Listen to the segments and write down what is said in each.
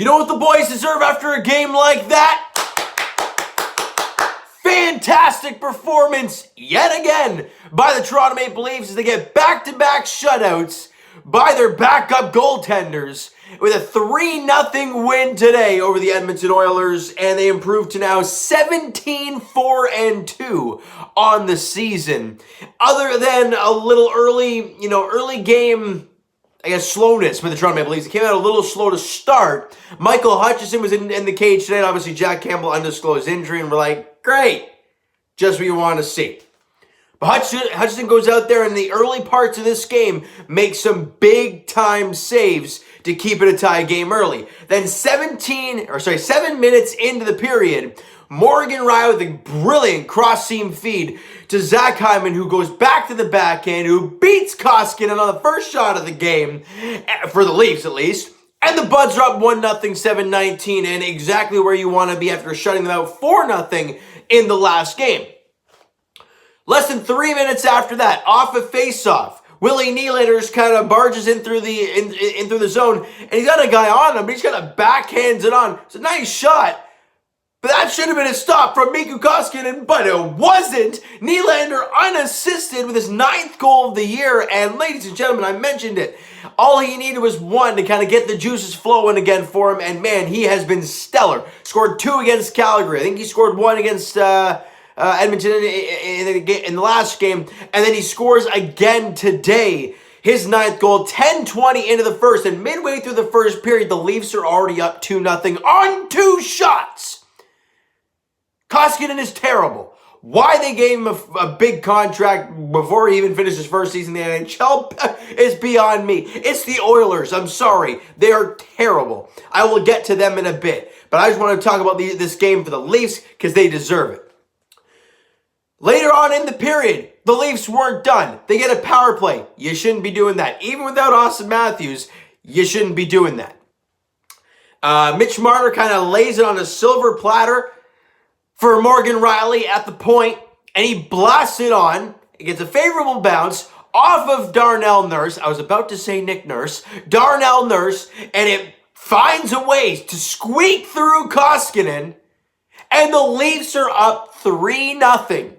You know what the boys deserve after a game like that? Fantastic performance yet again by the Toronto Maple Leafs as they get back-to-back shutouts by their backup goaltenders with a 3-0 win today over the Edmonton Oilers, and they improved to now 17-4-2 on the season. Other than a little early game, I guess, slowness with the Toronto Maple Leafs. It came out a little slow to start. Michael Hutchinson was in the cage today, and obviously Jack Campbell undisclosed injury, and we're like, great, just what you want to see. But Hutchinson goes out there in the early parts of this game, makes some big-time saves to keep it a tie game early. Then 7 minutes into the period, Morgan Riley with a brilliant cross-seam feed to Zach Hyman, who goes back to the backhand, who beats Koskinen on the first shot of the game, for the Leafs at least. And the Buds are up 1-0, 7-19, and exactly where you want to be after shutting them out 4-0 in the last game. Less than 3 minutes after that, off a face-off, Willie Nylander's kind of barges in through the zone, and he's got a guy on him, but he's got to backhands it on. It's a nice shot, but that should have been a stop from Mikko Koskinen, but it wasn't. Nylander unassisted with his 9th goal of the year, and ladies and gentlemen, I mentioned it. All he needed was one to kind of get the juices flowing again for him, and man, he has been stellar. Scored 2 against Calgary. I think he scored 1 against Edmonton in the last game, and then he scores again today. His 9th goal, 10:20 into the first, and midway through the first period, the Leafs are already up 2-0 on 2 shots. Koskinen is terrible. Why they gave him a big contract before he even finished his first season in the NHL is beyond me. It's the Oilers. I'm sorry. They are terrible. I will get to them in a bit, but I just want to talk about this game for the Leafs because they deserve it. Later on in the period, the Leafs weren't done. They get a power play. You shouldn't be doing that. Even without Austin Matthews, you shouldn't be doing that. Mitch Marner kind of lays it on a silver platter for Morgan Riley at the point, and he blasts it on. It gets a favorable bounce off of Darnell Nurse. I was about to say Nick Nurse. Darnell Nurse, and it finds a way to squeak through Koskinen, and the Leafs are up 3-0.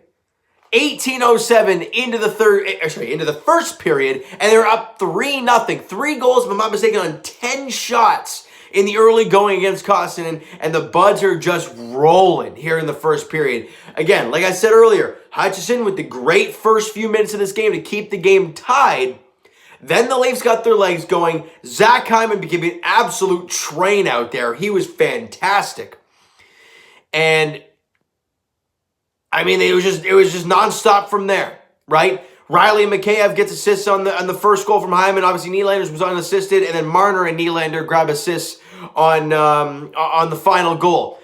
18:07 into the first period, and they're up 3-0. 3 goals, if I'm not mistaken, on 10 shots in the early going against Koskinen, and the Buds are just rolling here in the first period. Again, like I said earlier, Hutchinson with the great first few minutes of this game to keep the game tied. Then the Leafs got their legs going. Zach Hyman became an absolute train out there. He was fantastic. And I mean, it was just nonstop from there, right? Riley and Mikheyev gets assists on the first goal from Hyman. Obviously, Nylander's was unassisted, and then Marner and Nylander grab assists on the final goal.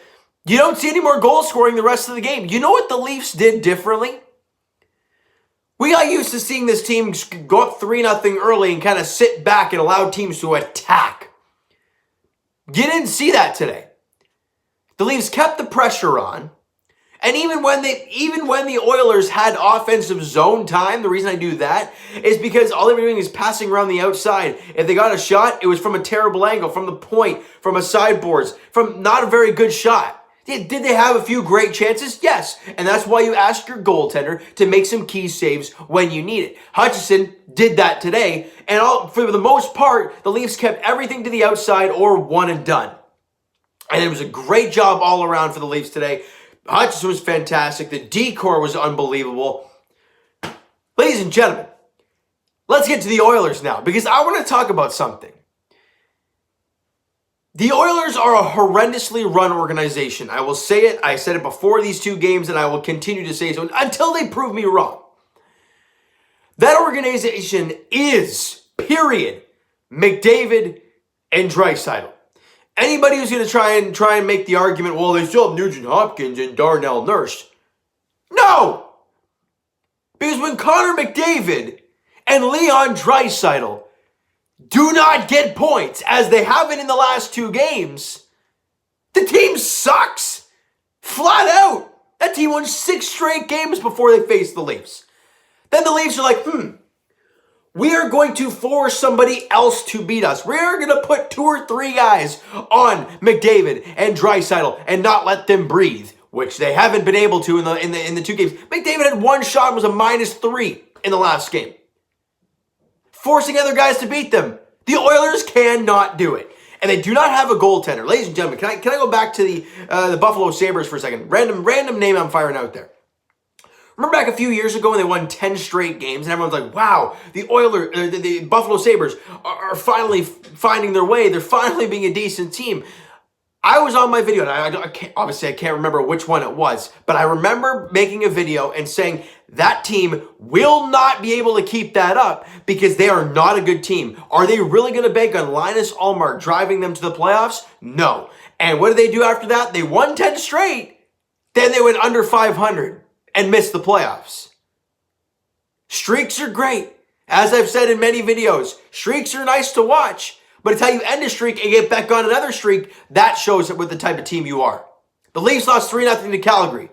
You don't see any more goal scoring the rest of the game. You know what the Leafs did differently? We got used to seeing this team go up 3-0 early and kind of sit back and allow teams to attack. You didn't see that today. The Leafs kept the pressure on. And even when the Oilers had offensive zone time, the reason I do that is because all they were doing is passing around the outside. If they got a shot, it was from a terrible angle, from the point, from a sideboards, from not a very good shot. Did they have a few great chances? Yes. And that's why you ask your goaltender to make some key saves when you need it. Hutchinson did that today, and for the most part, the Leafs kept everything to the outside or one and done. And it was a great job all around for the Leafs today. Hutchinson was fantastic. The decor was unbelievable. Ladies and gentlemen, let's get to the Oilers now, because I want to talk about something. The Oilers are a horrendously run organization. I will say it. I said it before these 2 games, and I will continue to say so until they prove me wrong. That organization is, period, McDavid and Draisaitl. Anybody who's going to try and make the argument, well, they still have Nugent-Hopkins and Darnell Nurse. No! Because when Connor McDavid and Leon Draisaitl do not get points, as they haven't in the last 2 games, the team sucks. Flat out. That team won 6 straight games before they faced the Leafs. Then the Leafs are like, We are going to force somebody else to beat us. We're going to put 2 or 3 guys on McDavid and Draisaitl and not let them breathe, which they haven't been able to in the 2 games. McDavid had 1 shot and was a -3 in the last game. Forcing other guys to beat them. The Oilers cannot do it. And they do not have a goaltender. Ladies and gentlemen, can I go back to the Buffalo Sabres for a second? Random name I'm firing out there. Remember back a few years ago when they won 10 straight games and everyone's like, wow, the Buffalo Sabres are finally finding their way. They're finally being a decent team. I was on my video, and I can't remember which one it was, but I remember making a video and saying that team will not be able to keep that up because they are not a good team. Are they really going to bank on Linus Ullmark driving them to the playoffs? No. And what did they do after that? They won 10 straight. Then they went under 500 and missed the playoffs. Streaks are great. As I've said in many videos, streaks are nice to watch. But it's how you end a streak and get back on another streak, that shows it with the type of team you are. The Leafs lost 3-0 to Calgary.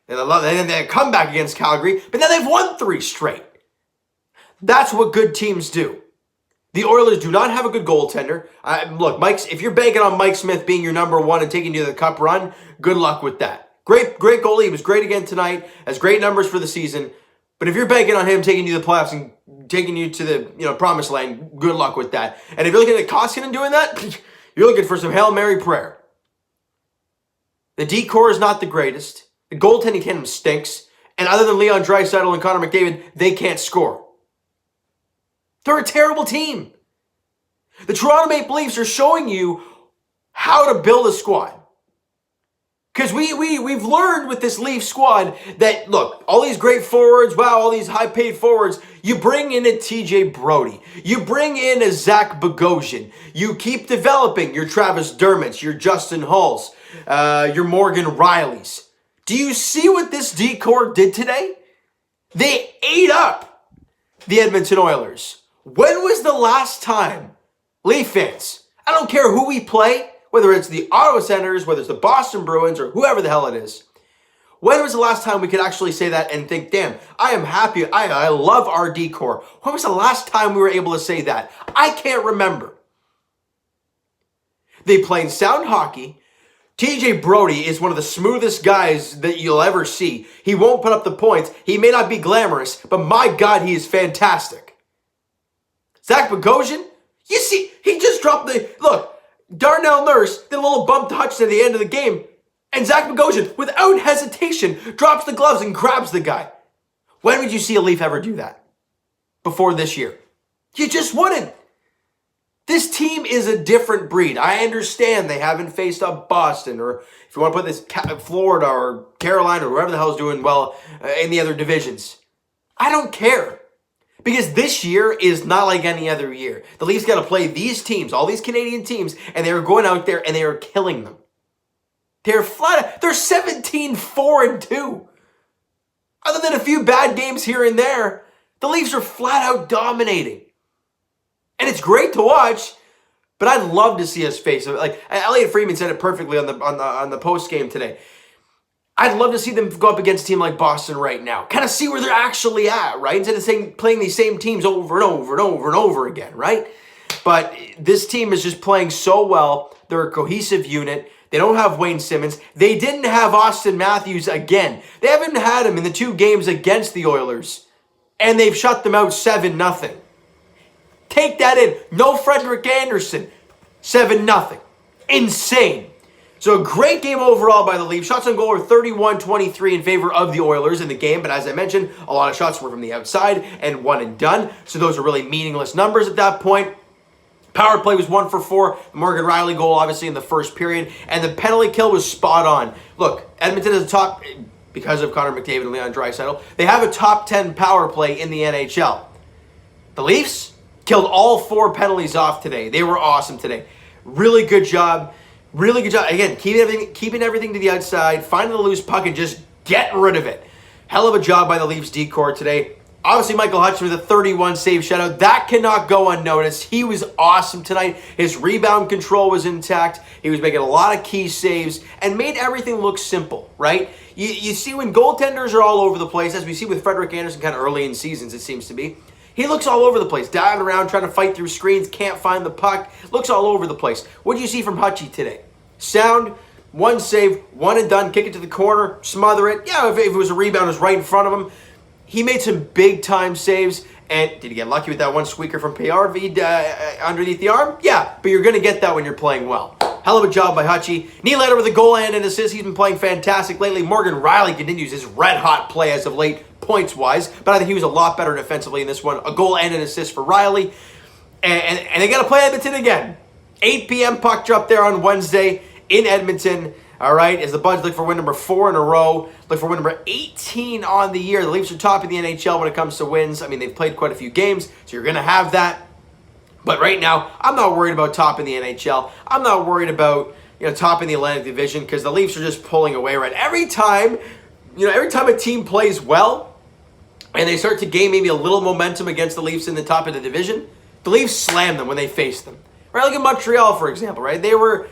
And then they come back against Calgary, but then they've won 3 straight. That's what good teams do. The Oilers do not have a good goaltender. Look, if you're banking on Mike Smith being your number 1 and taking you to the cup run, good luck with that. Great goalie. He was great again tonight. Has great numbers for the season. But if you're banking on him taking you to the playoffs and taking you to the promised land, good luck with that. And if you're looking at Koskinen doing that, you're looking for some Hail Mary prayer. The D-core is not the greatest. The goaltending tandem stinks. And other than Leon Draisaitl and Connor McDavid, they can't score. They're a terrible team. The Toronto Maple Leafs are showing you how to build a squad. Because we've learned with this Leaf squad that, look, all these great forwards, all these high-paid forwards, you bring in a TJ Brody. You bring in a Zach Bogosian. You keep developing your Travis Dermotts, your Justin Hulls, your Morgan Rileys. Do you see what this D-core did today? They ate up the Edmonton Oilers. When was the last time, Leaf fans, I don't care who we play, whether it's the Ottawa Senators, whether it's the Boston Bruins, or whoever the hell it is. When was the last time we could actually say that and think, damn, I am happy, I love our D-core. When was the last time we were able to say that? I can't remember. They play sound hockey. TJ Brody is one of the smoothest guys that you'll ever see. He won't put up the points. He may not be glamorous, but my God, he is fantastic. Zach Bogosian, you see, he just dropped look, Darnell Nurse did a little bump to Hutchinson at the end of the game, and Zach Bogosian, without hesitation, drops the gloves and grabs the guy. When would you see a Leaf ever do that? Before this year. You just wouldn't. This team is a different breed. I understand they haven't faced up Boston, or if you want to put this, Florida or Carolina or whoever the hell is doing well in the other divisions. I don't care. Because this year is not like any other year. The Leafs got to play these teams, all these Canadian teams, and they are going out there and they are killing them. They're 17-4-2. Other than a few bad games here and there, the Leafs are flat out dominating. And it's great to watch, but I'd love to see us face it. Like Elliot Friedman said it perfectly on the post game today. I'd love to see them go up against a team like Boston right now. Kind of see where they're actually at, right? Instead of playing these same teams over and over and over and over again, right? But this team is just playing so well. They're a cohesive unit. They don't have Wayne Simmons. They didn't have Austin Matthews again. They haven't had him in the 2 games against the Oilers. And they've shut them out 7-0. Take that in. No Frederick Anderson. 7-0. Insane. So a great game overall by the Leafs. Shots on goal are 31-23 in favor of the Oilers in the game. But as I mentioned, a lot of shots were from the outside and 1 and done. So those are really meaningless numbers at that point. Power play was 1 for 4. The Morgan Rielly goal, obviously, in the first period. And the penalty kill was spot on. Look, Edmonton is a top, because of Connor McDavid and Leon Draisaitl, they have a top 10 power play in the NHL. The Leafs killed all 4 penalties off today. They were awesome today. Really good job. Really good job. Again, keeping everything to the outside, finding the loose puck and just getting rid of it. Hell of a job by the Leafs D-core today. Obviously, Michael Hutchinson with a 31 save shutout. That cannot go unnoticed. He was awesome tonight. His rebound control was intact. He was making a lot of key saves and made everything look simple, right? You see when goaltenders are all over the place, as we see with Frederick Anderson kind of early in seasons, it seems to be, He looks all over the place, diving around, trying to fight through screens, can't find the puck, looks all over the place. What did you see from Hutchie today? Sound, one save, one and done, kick it to the corner, smother it. Yeah, if it was a rebound, it was right in front of him. He made some big-time saves, and did he get lucky with that one squeaker from PRV underneath the arm? Yeah, but you're going to get that when you're playing well. Hell of a job by Hutchie. Nylander with a goal and an assist. He's been playing fantastic lately. Morgan Riley continues his red-hot play as of late, points-wise, but I think he was a lot better defensively in this one. A goal and an assist for Riley. And they got to play Edmonton again. 8 p.m. puck drop there on Wednesday in Edmonton. All right, as the Buds look for win number 4 in a row, look for win number 18 on the year. The Leafs are top of the NHL when it comes to wins. I mean, they've played quite a few games, so you're going to have that. But right now, I'm not worried about top in the NHL. I'm not worried about, top in the Atlantic Division, because the Leafs are just pulling away, right? Every time a team plays well and they start to gain maybe a little momentum against the Leafs in the top of the division, the Leafs slam them when they face them. Right, like in Montreal, for example, right? They were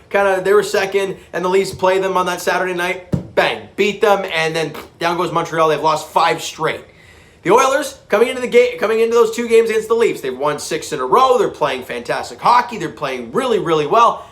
second, and the Leafs play them on that Saturday night. Bang, beat them, and then down goes Montreal. They've lost 5 straight. The Oilers coming into those 2 games against the Leafs, they've won 6 in a row. They're playing fantastic hockey. They're playing really, really well.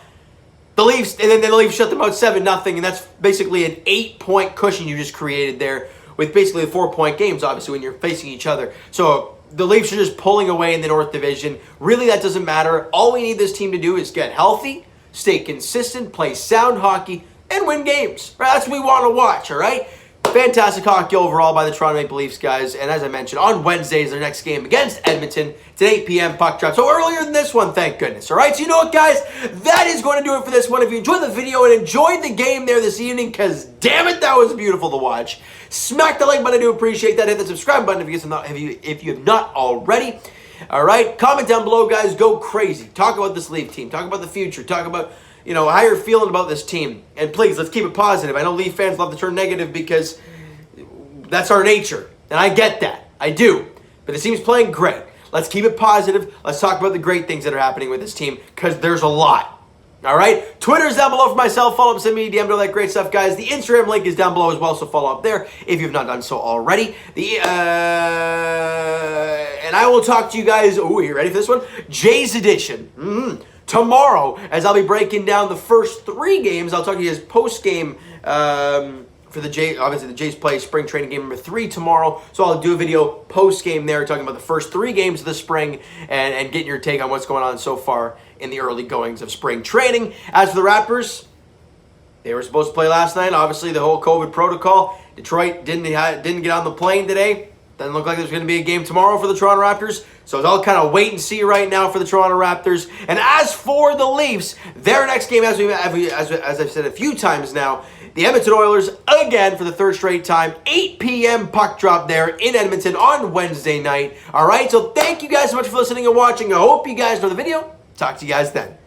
The Leafs, and then the Leafs shut them out 7-0, and that's basically an 8-point cushion you just created there with basically 4-point games, obviously, when you're facing each other. So the Leafs are just pulling away in the North Division. Really, that doesn't matter. All we need this team to do is get healthy, stay consistent, play sound hockey, and win games. Right? That's what we want to watch, all right? Fantastic hockey overall by the Toronto Maple Leafs, guys. And as I mentioned, on Wednesday is their next game against Edmonton. It's an 8 p.m. puck drop. So earlier than this one, thank goodness. All right, so you know what, guys? That is going to do it for this one. If you enjoyed the video and enjoyed the game there this evening, because damn it, that was beautiful to watch, smack the like button. I do appreciate that. Hit the subscribe button if you have not already. All right, comment down below, guys. Go crazy. Talk about this Leaf team. Talk about the future. Talk about how you're feeling about this team. And please, let's keep it positive. I know Leaf fans love to turn negative because that's our nature. And I get that. I do. But this team's playing great. Let's keep it positive. Let's talk about the great things that are happening with this team, because there's a lot. All right? Twitter's down below for myself. Follow up, send me a DM, all that great stuff, guys. The Instagram link is down below as well, so follow up there if you've not done so already. And I will talk to you guys. Oh, you ready for this one? Jays edition. Tomorrow, as I'll be breaking down the first 3 games. I'll talk to you guys post-game for the Jays. Obviously, the Jays play spring training game number 3 tomorrow. So I'll do a video post-game there talking about the first 3 games of the spring and getting your take on what's going on so far in the early goings of spring training. As for the Raptors, they were supposed to play last night. Obviously, the whole COVID protocol. Detroit didn't get on the plane today. Doesn't look like there's going to be a game tomorrow for the Toronto Raptors. So it's all kind of wait and see right now for the Toronto Raptors. And as for the Leafs, their next game, as I've said a few times now, the Edmonton Oilers, again for the 3rd straight time, 8 p.m. puck drop there in Edmonton on Wednesday night. All right, so thank you guys so much for listening and watching. I hope you guys enjoyed the video. Talk to you guys then.